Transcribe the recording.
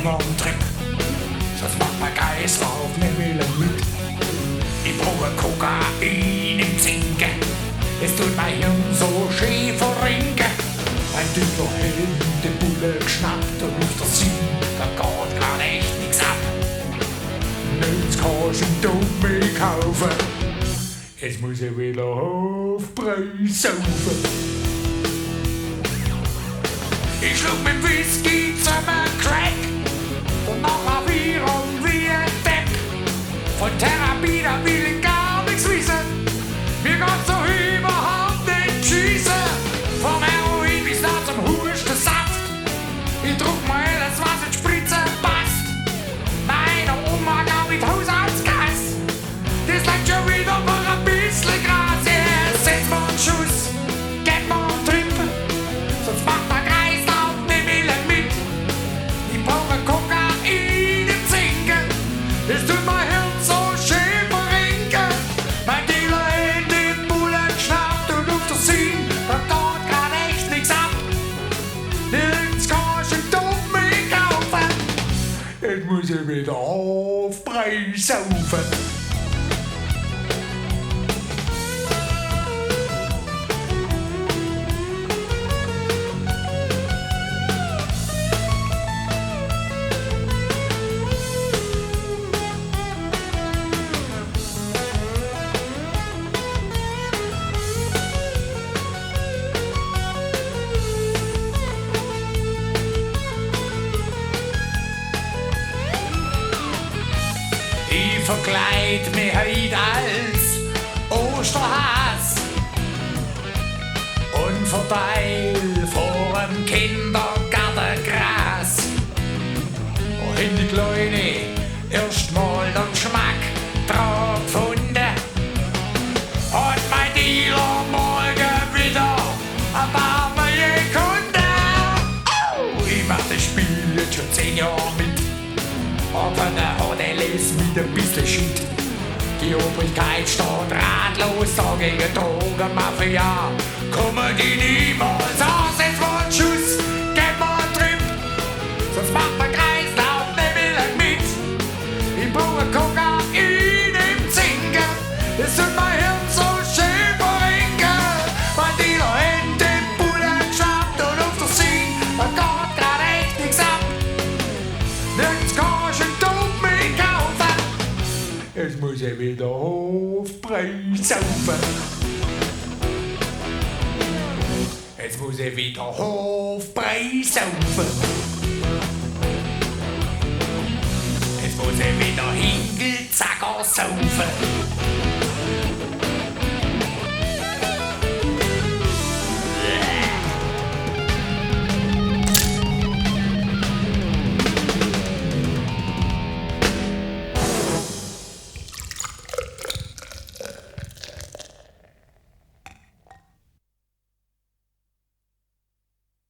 mal einen Trip, sonst macht mein Kreislauf nicht mehr mit. Ich brauche Kokain im Zinken, es tut mein Hirn so schön verrinken. Ein Dünner Helm, den Bulle geschnappt und auf der Sinn, da geht grad echt nix ab. Jetzt kannst du einen Dumme kaufen, jetzt muss ich wieder auf Preis saufen. Ich schlug mit Whisky zusammen Crack und nachher Bier und wie ein Depp. Von Therapie, da will ich gar nichts wissen. Mir geht's so überhaupt nicht schießen. Vom Heroin bis da zum Hustensaft. Ich druck mir alles, was in die Spritze passt. Meine Oma gab mit Haushaltsgas. Das lag schon wieder für ein bisschen Gras. Yeah, setz mal einen Schuss, gib mal einen Trip, sonst macht der Kreislauf nicht mehr mit. Ich brauche Kokain im Zinken, es tut mein Hirn so schön verrinken. Mein Dealer hat den Bullen geschnappt und auf der Scene, da geht grad echt nix ab. Nirgends kannst du einen Dummen kaufen, jetzt muss ich wieder auf Preis saufen. Ich verkleid mich heute als Osterhas und verteil vor dem Kindergarten Gras. Wohin die Kleine erstmal den Geschmack drauf gefunden, hat mein Dealer morgen wieder ein paar neue Kunden. Oh, ich mach das Spiel jetzt schon 10 Jahre mit. Aber der HDL ist mit ein bisschen Shit. Die Obrigkeit steht ratlos dagegen Drogenmafia. Kommen die niemals aus, jetzt mal einen Schuss, gib mal einen Trip, sonst macht der Kreislauf nicht mehr mit. Ich brauche Kokain im Zinken, es tut mein Hirn so schön verrinken. Mein Dealer hat den Bullen geschnappt und auf der Scene, da geht grad echt nix ab. Nirgends kannst du einen Dummen kaufen, jetzt muss ich wieder auf Preis saufen. Jetzt muss ich wieder auf Preis saufen. Jetzt muss ich wieder Hingelzacker saufen.